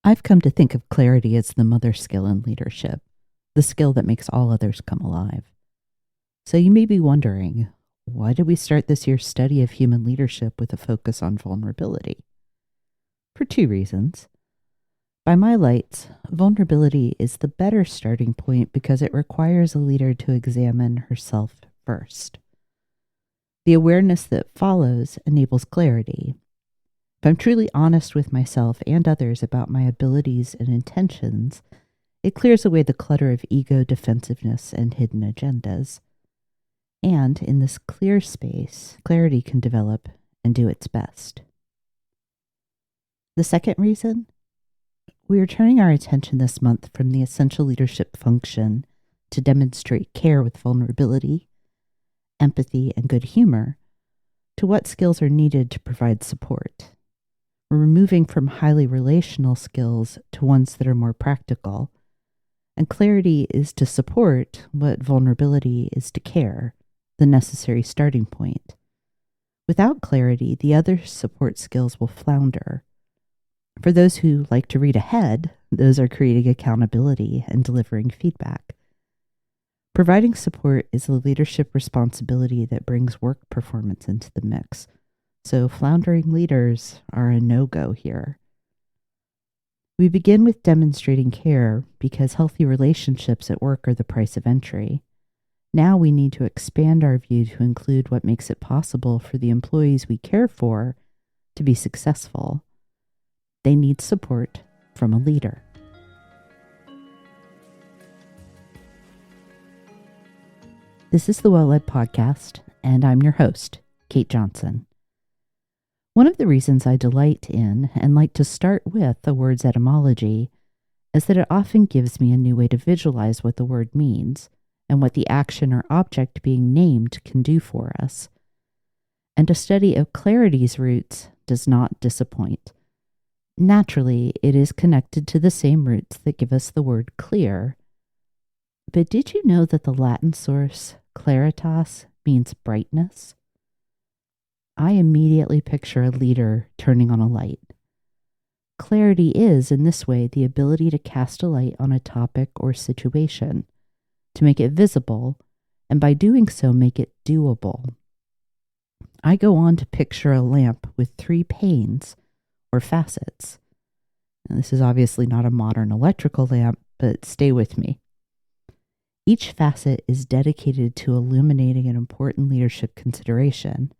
I've come to think of clarity as the mother skill in leadership, the skill that makes all others come alive. So you may be wondering, why did we start this year's study of human leadership with a focus on vulnerability? For two reasons. By my lights, vulnerability is the better starting point because it requires a leader to examine herself first. The awareness that follows enables clarity. If I'm truly honest with myself and others about my abilities and intentions, it clears away the clutter of ego, defensiveness, and hidden agendas. And in this clear space, clarity can develop and do its best. The second reason, we are turning our attention this month from the essential leadership function to demonstrate care with vulnerability, empathy, and good humor to what skills are needed to provide support. We're moving from highly relational skills to ones that are more practical. And clarity is to support what vulnerability is to care, the necessary starting point. Without clarity, the other support skills will flounder. For those who like to read ahead, those are creating accountability and delivering feedback. Providing support is a leadership responsibility that brings work performance into the mix. So floundering leaders are a no-go here. We begin with demonstrating care because healthy relationships at work are the price of entry. Now we need to expand our view to include what makes it possible for the employees we care for to be successful. They need support from a leader. This is the Well Led Podcast, and I'm your host, Kate Johnson. One of the reasons I delight in and like to start with the word's etymology is that it often gives me a new way to visualize what the word means and what the action or object being named can do for us. And a study of clarity's roots does not disappoint. Naturally, it is connected to the same roots that give us the word clear. But did you know that the Latin source claritas means brightness? I immediately picture a leader turning on a light. Clarity is, in this way, the ability to cast a light on a topic or situation, to make it visible, and by doing so, make it doable. I go on to picture a lamp with 3 panes, or facets. Now, this is obviously not a modern electrical lamp, but stay with me. Each facet is dedicated to illuminating an important leadership consideration: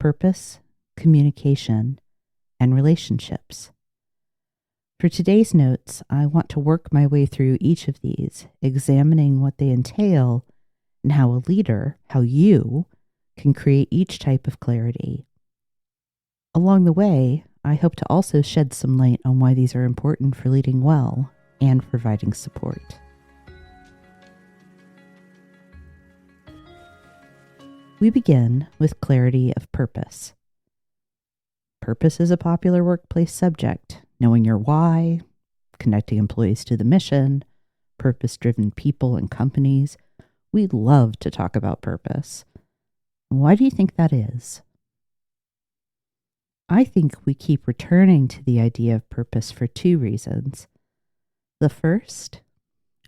purpose, communication, and relationships. For today's notes, I want to work my way through each of these, examining what they entail and how a leader, how you, can create each type of clarity. Along the way, I hope to also shed some light on why these are important for leading well and providing support. We begin with clarity of purpose. Purpose is a popular workplace subject, knowing your why, connecting employees to the mission, purpose-driven people and companies. We love to talk about purpose. Why do you think that is? I think we keep returning to the idea of purpose for 2 reasons. The first,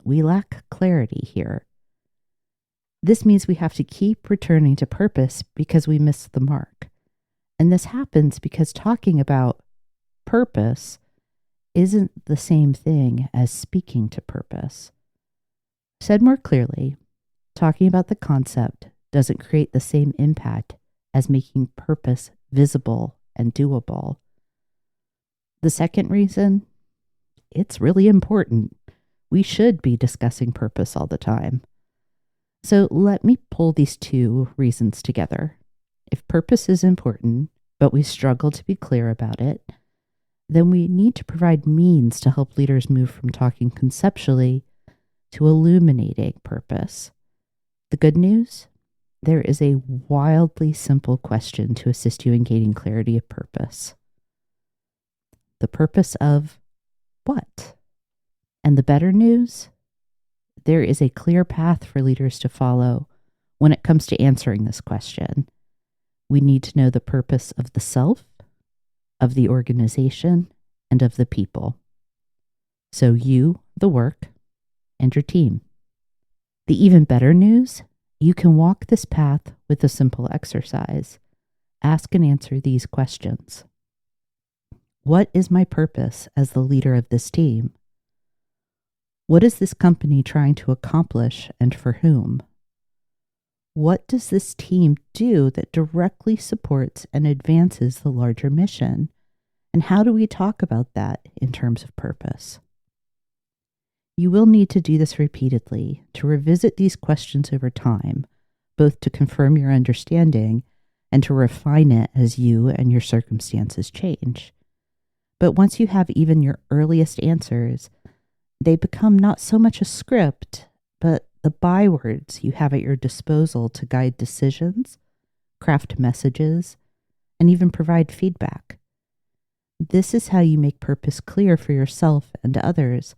we lack clarity here. This means we have to keep returning to purpose because we miss the mark. And this happens because talking about purpose isn't the same thing as speaking to purpose. Said more clearly, talking about the concept doesn't create the same impact as making purpose visible and doable. The second reason, it's really important. We should be discussing purpose all the time. So let me pull these 2 reasons together. If purpose is important, but we struggle to be clear about it, then we need to provide means to help leaders move from talking conceptually to illuminating purpose. The good news? There is a wildly simple question to assist you in gaining clarity of purpose. The purpose of what? And the better news? There is a clear path for leaders to follow when it comes to answering this question. We need to know the purpose of the self, of the organization, and of the people. So you, the work, and your team. The even better news, you can walk this path with a simple exercise. Ask and answer these questions. What is my purpose as the leader of this team? What is this company trying to accomplish and for whom? What does this team do that directly supports and advances the larger mission? And how do we talk about that in terms of purpose? You will need to do this repeatedly to revisit these questions over time, both to confirm your understanding and to refine it as you and your circumstances change. But once you have even your earliest answers, they become not so much a script, but the bywords you have at your disposal to guide decisions, craft messages, and even provide feedback. This is how you make purpose clear for yourself and others,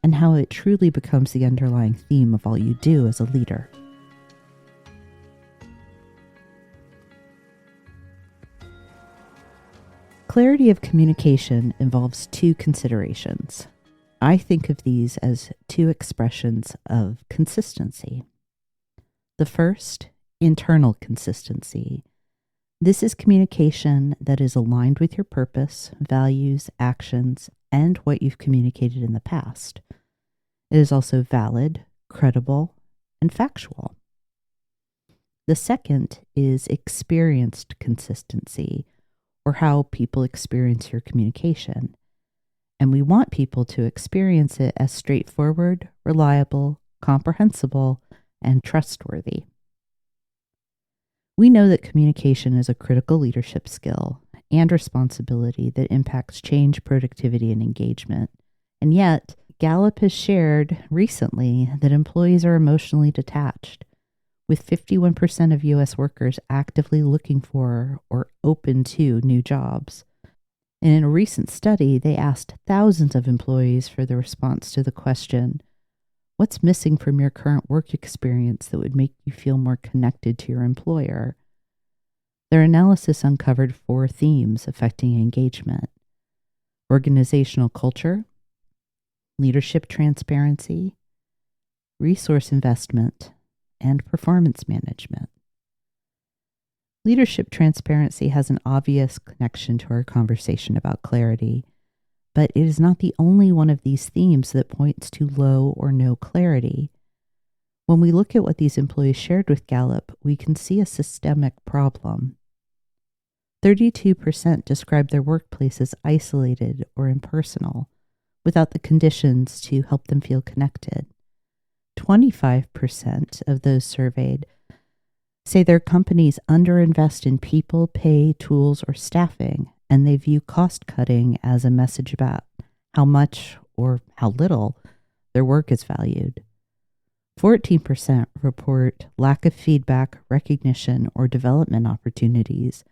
and how it truly becomes the underlying theme of all you do as a leader. Clarity of communication involves two considerations. I think of these as two expressions of consistency. The first, internal consistency. This is communication that is aligned with your purpose, values, actions, and what you've communicated in the past. It is also valid, credible, and factual. The second is experienced consistency, or how people experience your communication. And we want people to experience it as straightforward, reliable, comprehensible, and trustworthy. We know that communication is a critical leadership skill and responsibility that impacts change, productivity, and engagement. And yet, Gallup has shared recently that employees are emotionally detached, with 51% of U.S. workers actively looking for or open to new jobs. And in a recent study, they asked thousands of employees for the response to the question, what's missing from your current work experience that would make you feel more connected to your employer? Their analysis uncovered 4 themes affecting engagement: organizational culture, leadership transparency, resource investment, and performance management. Leadership transparency has an obvious connection to our conversation about clarity, but it is not the only one of these themes that points to low or no clarity. When we look at what these employees shared with Gallup, we can see a systemic problem. 32% described their workplace as isolated or impersonal, without the conditions to help them feel connected. 25% of those surveyed say their companies underinvest in people, pay, tools, or staffing, and they view cost-cutting as a message about how much or how little their work is valued. 14% report lack of feedback, recognition, or development opportunities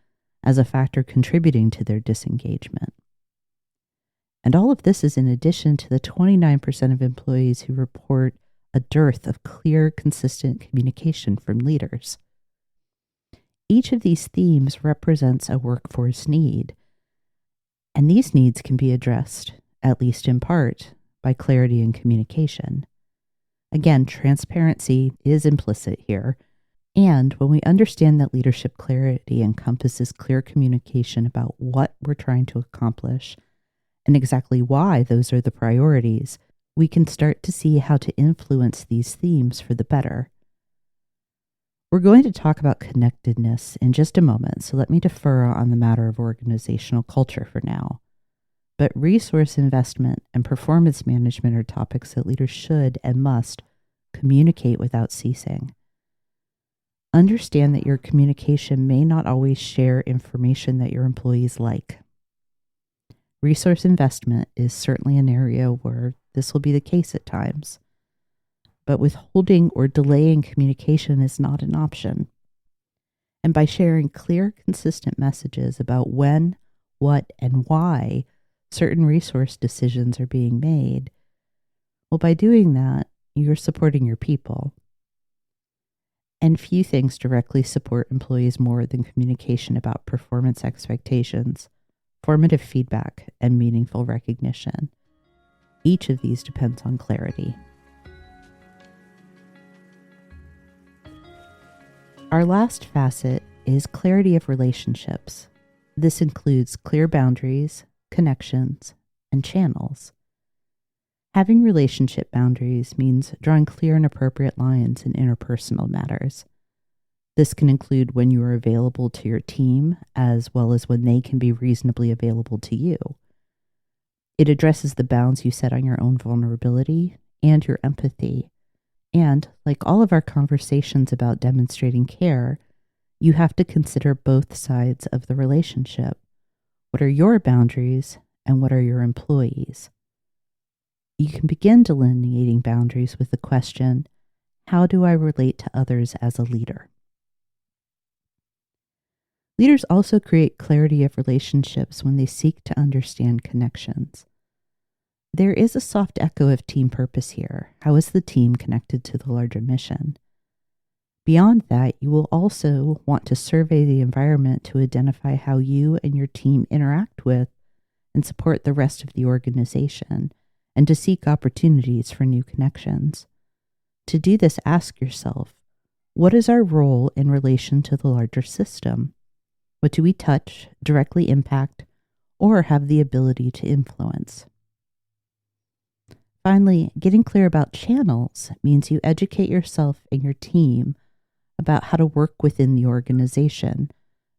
as a factor contributing to their disengagement. And all of this is in addition to the 29% of employees who report a dearth of clear, consistent communication from leaders. Each of these themes represents a workforce need, and these needs can be addressed, at least in part, by clarity in communication. Again, transparency is implicit here, and when we understand that leadership clarity encompasses clear communication about what we're trying to accomplish and exactly why those are the priorities, we can start to see how to influence these themes for the better. We're going to talk about connectedness in just a moment, so let me defer on the matter of organizational culture for now. But resource investment and performance management are topics that leaders should and must communicate without ceasing. Understand that your communication may not always share information that your employees like. Resource investment is certainly an area where this will be the case at times. But withholding or delaying communication is not an option. And by sharing clear, consistent messages about when, what, and why certain resource decisions are being made, well, by doing that, you're supporting your people. And few things directly support employees more than communication about performance expectations, formative feedback, and meaningful recognition. Each of these depends on clarity. Our last facet is clarity of relationships. This includes clear boundaries, connections, and channels. Having relationship boundaries means drawing clear and appropriate lines in interpersonal matters. This can include when you are available to your team, as well as when they can be reasonably available to you. It addresses the bounds you set on your own vulnerability and your empathy. And, like all of our conversations about demonstrating care, you have to consider both sides of the relationship. What are your boundaries and what are your employees'? You can begin delineating boundaries with the question, how do I relate to others as a leader? Leaders also create clarity of relationships when they seek to understand connections. There is a soft echo of team purpose here. How is the team connected to the larger mission? Beyond that, you will also want to survey the environment to identify how you and your team interact with and support the rest of the organization, and to seek opportunities for new connections. To do this, ask yourself, what is our role in relation to the larger system? What do we touch, directly impact, or have the ability to influence? Finally, getting clear about channels means you educate yourself and your team about how to work within the organization,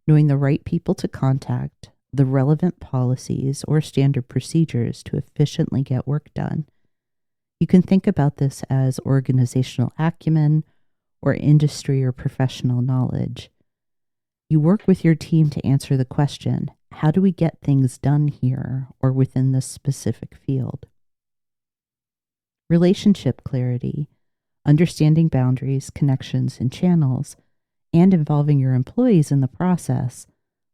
knowing the right people to contact, the relevant policies or standard procedures to efficiently get work done. You can think about this as organizational acumen or industry or professional knowledge. You work with your team to answer the question, how do we get things done here or within this specific field? Relationship clarity, understanding boundaries, connections, and channels, and involving your employees in the process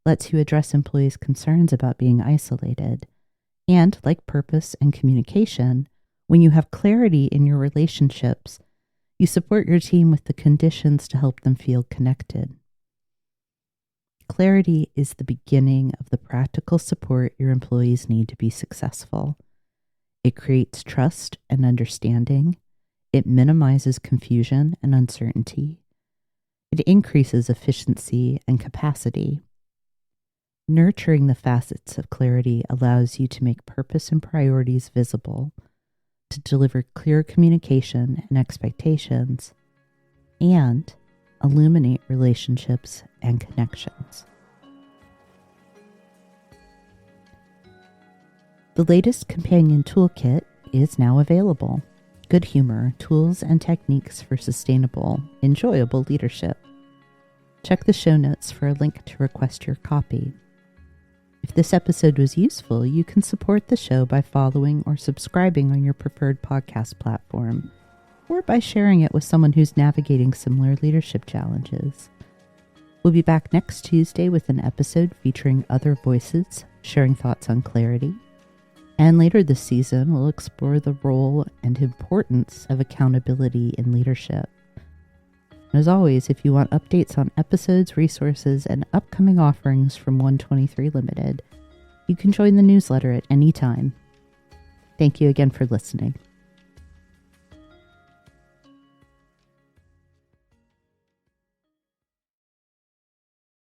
lets you address employees' concerns about being isolated. And, like purpose and communication, when you have clarity in your relationships, you support your team with the conditions to help them feel connected. Clarity is the beginning of the practical support your employees need to be successful. It creates trust and understanding. It minimizes confusion and uncertainty. It increases efficiency and capacity. Nurturing the facets of clarity allows you to make purpose and priorities visible, to deliver clear communication and expectations, and illuminate relationships and connections. The latest companion toolkit is now available. Good Humor, Tools and Techniques for Sustainable, Enjoyable Leadership. Check the show notes for a link to request your copy. If this episode was useful, you can support the show by following or subscribing on your preferred podcast platform, or by sharing it with someone who's navigating similar leadership challenges. We'll be back next Tuesday with an episode featuring other voices sharing thoughts on clarity. And later this season, we'll explore the role and importance of accountability in leadership. As always, if you want updates on episodes, resources, and upcoming offerings from 123 Limited, you can join the newsletter at any time. Thank you again for listening.